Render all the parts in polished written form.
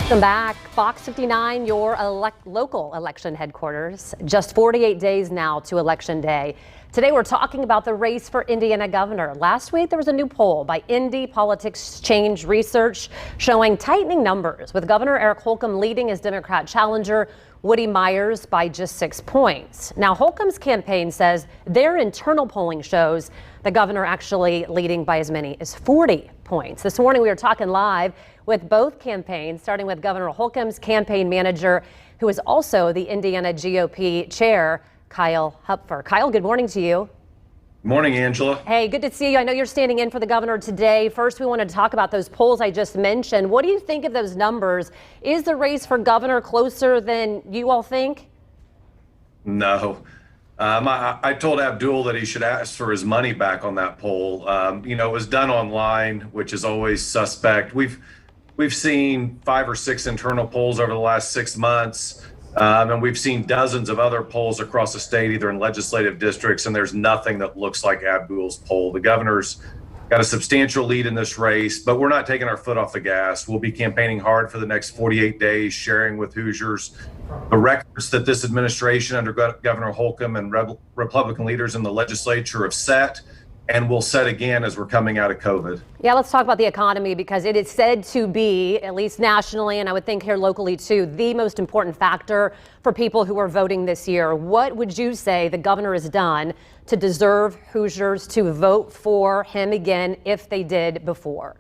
Welcome back. Fox 59, your local election headquarters. Just 48 days now to Election Day. Today we're talking about the race for Indiana governor. Last week there was a new poll by Indy Politics Change Research showing tightening numbers, with Governor Eric Holcomb leading his Democrat challenger Woody Myers by just 6 points. Now Holcomb's campaign says their internal polling shows the governor actually leading by as many as 40 points. This morning we are talking live with both campaigns, starting with Governor Holcomb's campaign manager, who is also the Indiana GOP chair, Kyle Hupfer. Kyle, good morning to you. Morning, Angela. Hey, good to see you. I know you're standing in for the governor today. First, we wanted to talk about those polls I just mentioned. What do you think of those numbers? Is the race for governor closer than you all think? No. I told Abdul that he should ask for his money back on that poll. It was done online, which is always suspect. We've seen 5 or 6 internal polls over the last 6 months, and we've seen dozens of other polls across the state, either in legislative districts, and there's nothing that looks like Abdul's poll. The governor's got a substantial lead in this race, but we're not taking our foot off the gas. We'll be campaigning hard for the next 48 days, sharing with Hoosiers the records that this administration under Governor Holcomb and Republican leaders in the legislature have set, and will set again as we're coming out of COVID. Yeah, let's talk about the economy, because it is said to be, at least nationally, and I would think here locally too, the most important factor for people who are voting this year. What would you say the governor has done to deserve Hoosiers to vote for him again if they did before?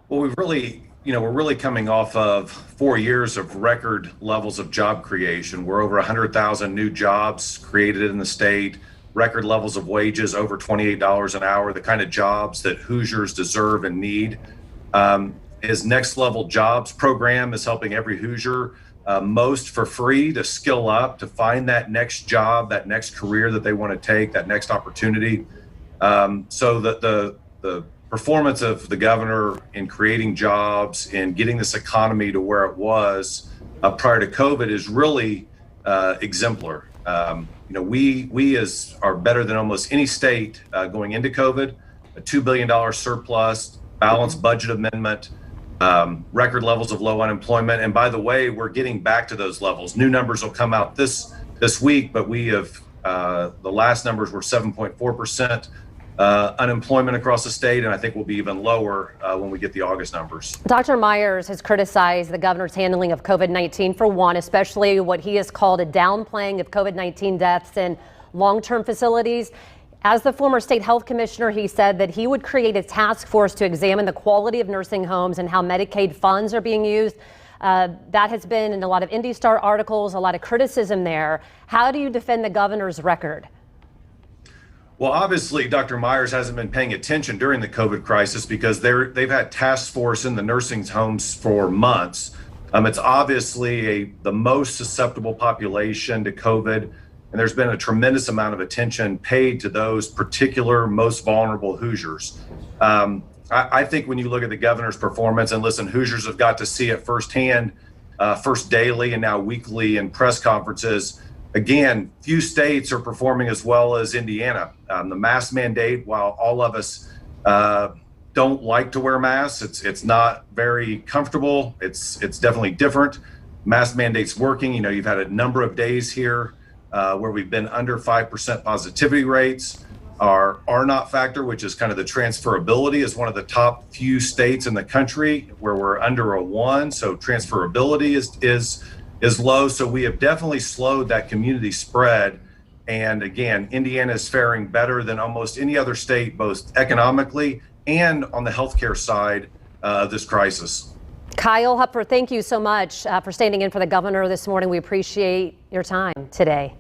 Well, we're really coming off of 4 years of record levels of job creation. We're over 100,000 new jobs created in the state, record levels of wages over $28 an hour, the kind of jobs that Hoosiers deserve and need. His Next Level Jobs program is helping every Hoosier, most for free, to skill up, to find that next job, that next career that they want to take, that next opportunity. So the performance of the governor in creating jobs and getting this economy to where it was prior to COVID is really exemplar. We are better than almost any state going into COVID. A $2 billion surplus, balanced budget amendment, record levels of low unemployment. And by the way, we're getting back to those levels. New numbers will come out this week, but we have the last numbers were 7.4% unemployment across the state, and I think we'll be even lower when we get the August numbers. Dr. Myers has criticized the governor's handling of COVID-19 for one, especially what he has called a downplaying of COVID-19 deaths in long-term facilities. As the former state health commissioner, he said that he would create a task force to examine the quality of nursing homes and how Medicaid funds are being used. That has been in a lot of Indy Star articles, a lot of criticism there. How do you defend the governor's record? Well, obviously, Dr. Myers hasn't been paying attention during the COVID crisis, because they've had task force in the nursing homes for months. It's obviously the most susceptible population to COVID, and there's been a tremendous amount of attention paid to those particular most vulnerable Hoosiers. I think when you look at the governor's performance, and listen, Hoosiers have got to see it firsthand, first daily and now weekly in press conferences. Again, few states are performing as well as Indiana. The mask mandate, while all of us don't like to wear masks, it's not very comfortable. It's definitely different. Mask mandate's working. You've had a number of days here where we've been under 5% positivity rates. Our R-naught factor, which is kind of the transferability, is one of the top few states in the country where we're under a 1. So transferability is low. So we have definitely slowed that community spread. And again, Indiana is faring better than almost any other state, both economically and on the healthcare side of this crisis. Kyle Hupfer, thank you so much for standing in for the governor this morning. We appreciate your time today.